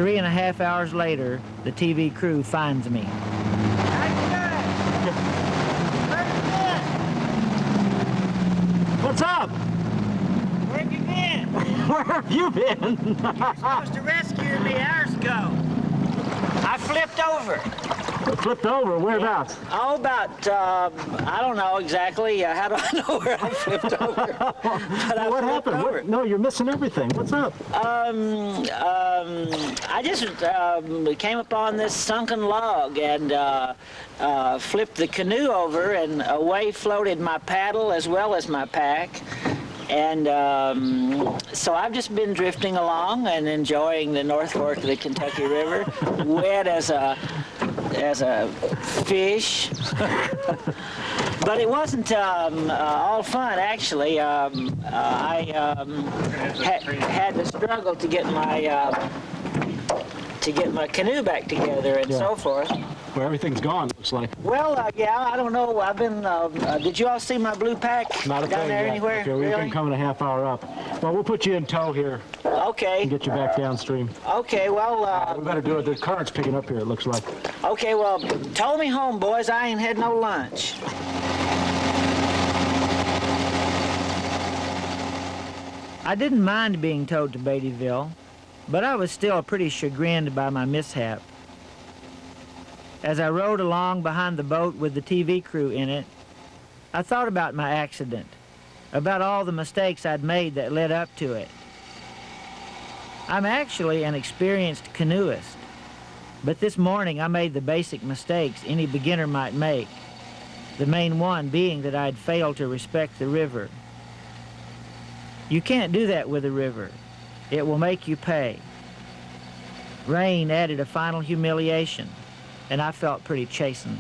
3.5 hours later, the TV crew finds me. How you doing? Where you been? What's up? Where have you been? Where have you been? You were supposed to rescue me hours ago. I flipped over. Flipped over? Whereabouts? Oh, about, I don't know exactly. How do I know where I flipped over? But I What flipped happened? over. No, you're missing everything. What's up? I just came upon this sunken log and flipped the canoe over, and away floated my paddle as well as my pack. And so I've just been drifting along and enjoying the North Fork of the Kentucky River, wet as a fish. But it wasn't all fun, actually. I had to struggle to get my canoe back together and so forth. Well, everything's gone, looks like. Well, yeah, I don't know. I've been. Did you all see my blue pack Not a down thing there yet. anywhere? Okay, we've been coming a half hour up. Well, we'll put you in tow here Okay. and get you back downstream. Okay. Well. We better do it. The current's picking up here, it looks like. Okay. Well, tow me home, boys. I ain't had no lunch. I didn't mind being towed to Beattyville, but I was still pretty chagrined by my mishap. As I rode along behind the boat with the TV crew in it, I thought about my accident, about all the mistakes I'd made that led up to it. I'm actually an experienced canoeist, but this morning I made the basic mistakes any beginner might make, the main one being that I'd failed to respect the river. You can't do that with a river. It will make you pay. Rain added a final humiliation, and I felt pretty chastened.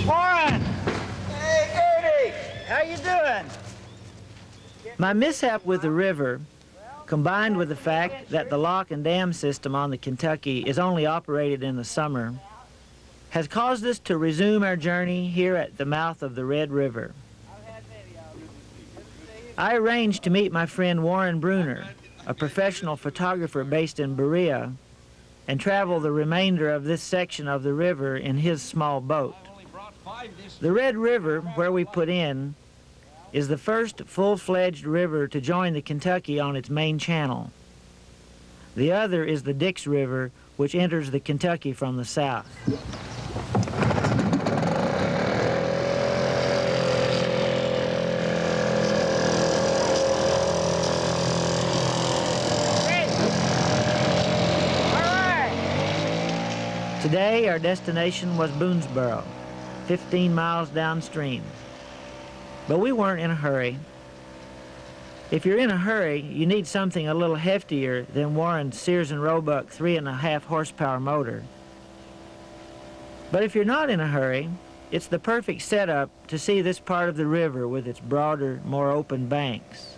Warren! Hey, Gurney! How you doing? My mishap with the river, combined with the fact that the lock and dam system on the Kentucky is only operated in the summer, has caused us to resume our journey here at the mouth of the Red River. I arranged to meet my friend Warren Bruner, a professional photographer based in Berea, and travel the remainder of this section of the river in his small boat. The Red River, where we put in, is the first full-fledged river to join the Kentucky on its main channel. The other is the Dix River, which enters the Kentucky from the south. Today, our destination was Boonesborough, 15 miles downstream. But we weren't in a hurry. If you're in a hurry, you need something a little heftier than Warren's Sears & Roebuck 3.5 horsepower motor. But if you're not in a hurry, it's the perfect setup to see this part of the river with its broader, more open banks.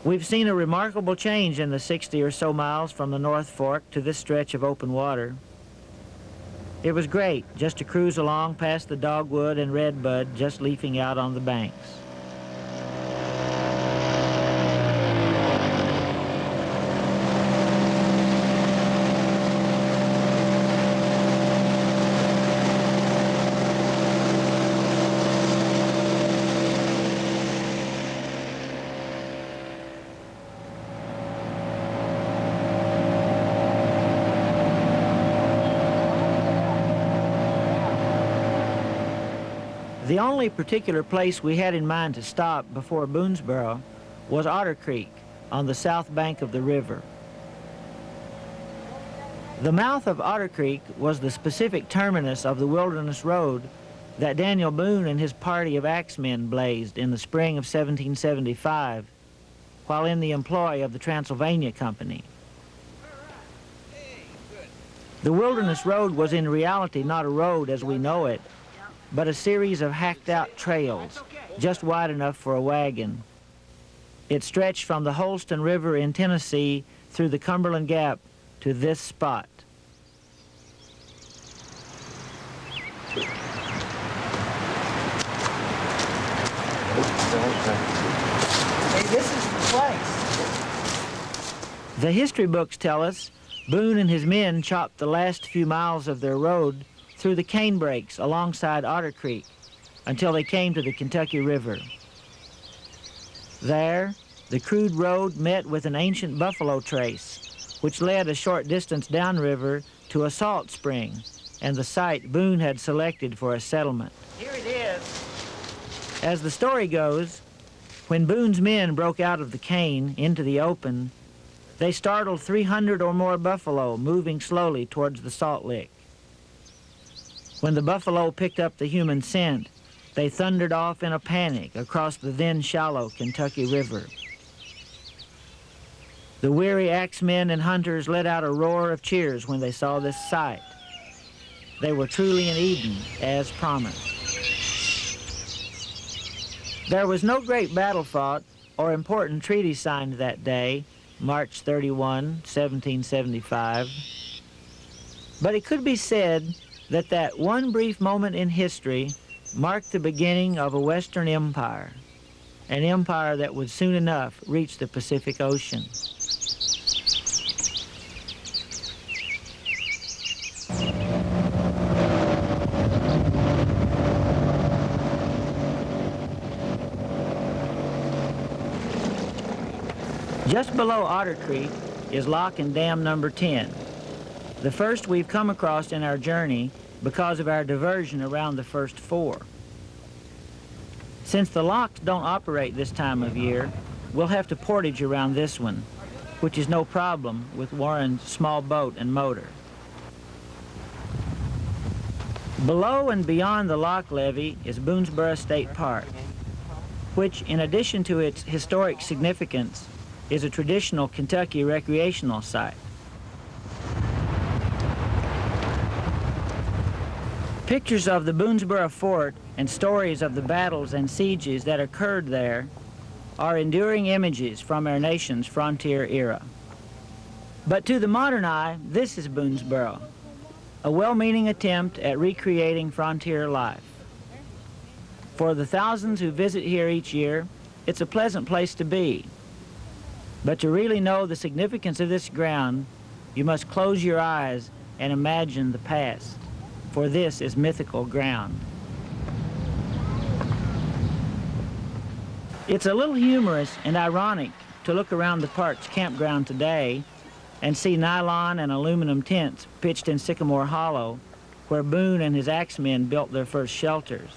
We've seen a remarkable change in the 60 or so miles from the North Fork to this stretch of open water. It was great just to cruise along past the dogwood and redbud just leafing out on the banks. The only particular place we had in mind to stop before Boonesborough was Otter Creek on the south bank of the river. The mouth of Otter Creek was the specific terminus of the Wilderness Road that Daniel Boone and his party of axemen blazed in the spring of 1775 while in the employ of the Transylvania Company. The Wilderness Road was in reality not a road as we know it, but a series of hacked-out trails just wide enough for a wagon. It stretched from the Holston River in Tennessee through the Cumberland Gap to this spot. Hey, this is the place. The history books tell us Boone and his men chopped the last few miles of their road through the cane brakes alongside Otter Creek until they came to the Kentucky River. There, the crude road met with an ancient buffalo trace, which led a short distance downriver to a salt spring and the site Boone had selected for a settlement. Here it is. As the story goes, when Boone's men broke out of the cane into the open, they startled 300 or more buffalo moving slowly towards the salt lick. When the buffalo picked up the human scent, they thundered off in a panic across the then shallow Kentucky River. The weary axemen and hunters let out a roar of cheers when they saw this sight. They were truly in Eden, as promised. There was no great battle fought or important treaty signed that day, March 31, 1775. But it could be said that one brief moment in history marked the beginning of a Western empire, an empire that would soon enough reach the Pacific Ocean. Just below Otter Creek is Lock and Dam number 10, the first we've come across in our journey because of our diversion around the first four. Since the locks don't operate this time of year, we'll have to portage around this one, which is no problem with Warren's small boat and motor. Below and beyond the lock levee is Boonesborough State Park, which, in addition to its historic significance, is a traditional Kentucky recreational site. Pictures of the Boonesborough Fort and stories of the battles and sieges that occurred there are enduring images from our nation's frontier era. But to the modern eye, this is Boonesborough, a well-meaning attempt at recreating frontier life. For the thousands who visit here each year, it's a pleasant place to be. But to really know the significance of this ground, you must close your eyes and imagine the past, for this is mythical ground. It's a little humorous and ironic to look around the park's campground today and see nylon and aluminum tents pitched in Sycamore Hollow, where Boone and his axemen built their first shelters.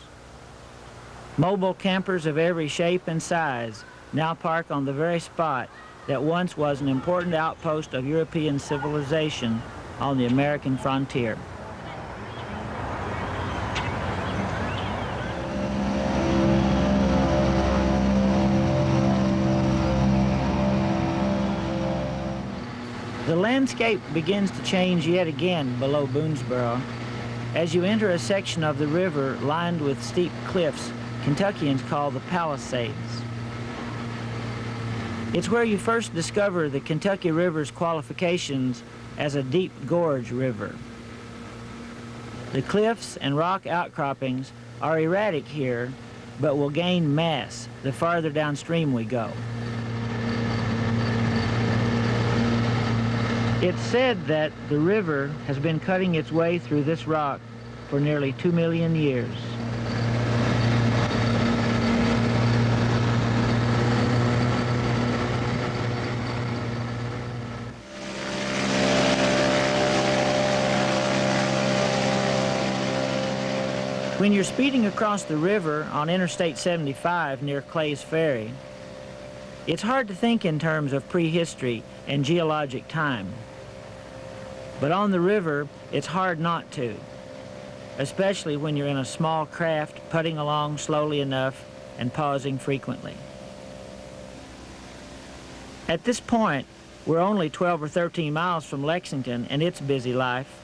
Mobile campers of every shape and size now park on the very spot that once was an important outpost of European civilization on the American frontier. The landscape begins to change yet again below Boonesborough as you enter a section of the river lined with steep cliffs Kentuckians call the Palisades. It's where you first discover the Kentucky River's qualifications as a deep gorge river. The cliffs and rock outcroppings are erratic here, but will gain mass the farther downstream we go. It's said that the river has been cutting its way through this rock for nearly 2 million years. When you're speeding across the river on Interstate 75 near Clays Ferry, it's hard to think in terms of prehistory and geologic time. But on the river, it's hard not to, especially when you're in a small craft putting along slowly enough and pausing frequently. At this point, we're only 12 or 13 miles from Lexington and its busy life.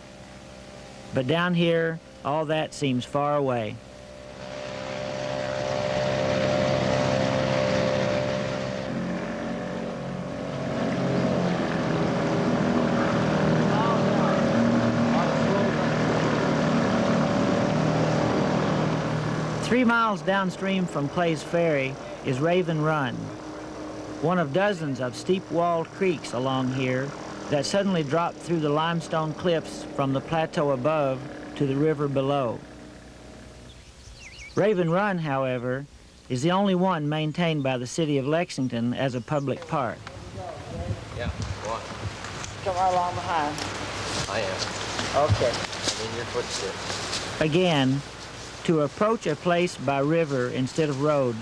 But down here, all that seems far away. 3 miles downstream from Clays Ferry is Raven Run, one of dozens of steep-walled creeks along here that suddenly drop through the limestone cliffs from the plateau above to the river below. Raven Run, however, is the only one maintained by the city of Lexington as a public park. Yeah, what? Come right along behind. I am. Okay. I'm in your footsteps. Again, to approach a place by river instead of road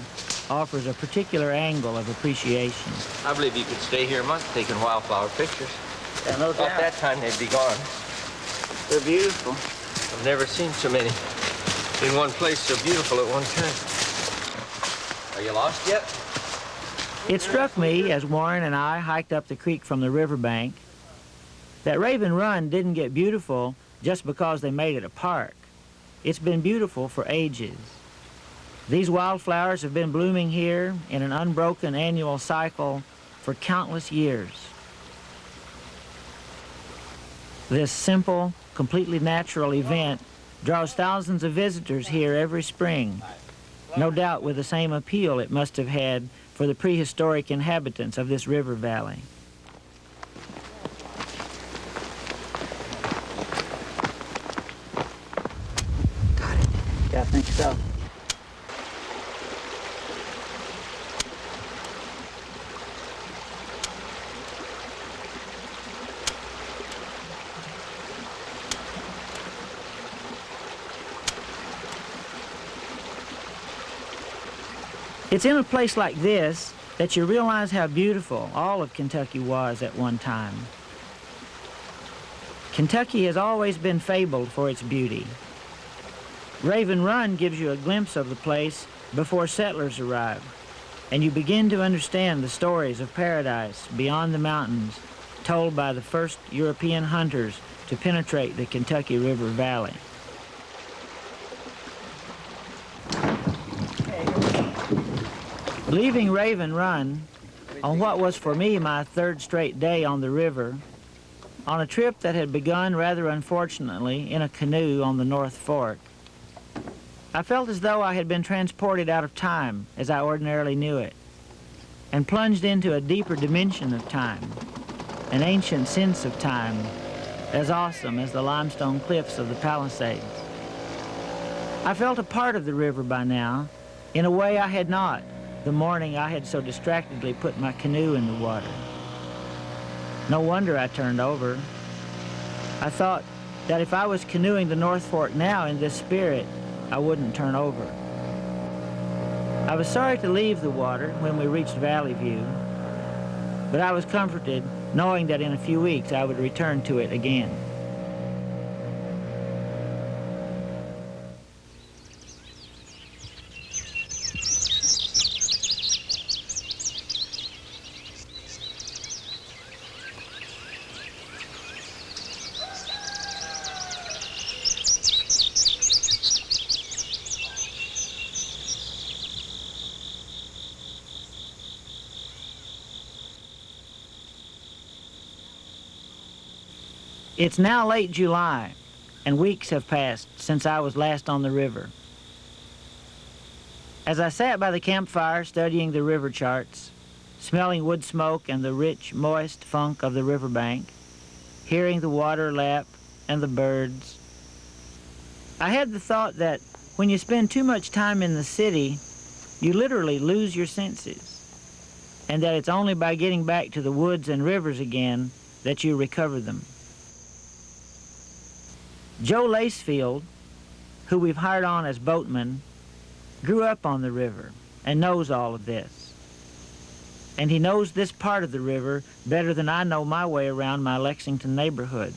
offers a particular angle of appreciation. I believe you could stay here a month taking wildflower pictures. Yeah, no About doubt. that time they'd be gone. They're beautiful. I've never seen so many in one place so beautiful at one time. Are you lost yet? It struck me as Warren and I hiked up the creek from the riverbank that Raven Run didn't get beautiful just because they made it a park. It's been beautiful for ages. These wildflowers have been blooming here in an unbroken annual cycle for countless years. This simple, completely natural event draws thousands of visitors here every spring, no doubt with the same appeal it must have had for the prehistoric inhabitants of this river valley. Yeah, I think so. It's in a place like this that you realize how beautiful all of Kentucky was at one time. Kentucky has always been fabled for its beauty. Raven Run gives you a glimpse of the place before settlers arrive, and you begin to understand the stories of paradise beyond the mountains told by the first European hunters to penetrate the Kentucky River Valley. Leaving Raven Run on what was for me my third straight day on the river, on a trip that had begun rather unfortunately in a canoe on the North Fork, I felt as though I had been transported out of time as I ordinarily knew it, and plunged into a deeper dimension of time, an ancient sense of time, as awesome as the limestone cliffs of the Palisades. I felt a part of the river by now, in a way I had not the morning I had so distractedly put my canoe in the water. No wonder I turned over. I thought that if I was canoeing the North Fork now in this spirit, I wouldn't turn over. I was sorry to leave the water when we reached Valley View, but I was comforted knowing that in a few weeks I would return to it again. It's now late July, and weeks have passed since I was last on the river. As I sat by the campfire studying the river charts, smelling wood smoke and the rich, moist funk of the riverbank, hearing the water lap and the birds, I had the thought that when you spend too much time in the city, you literally lose your senses, and that it's only by getting back to the woods and rivers again that you recover them. Joe Lacefield, who we've hired on as boatman, grew up on the river and knows all of this. And he knows this part of the river better than I know my way around my Lexington neighborhood.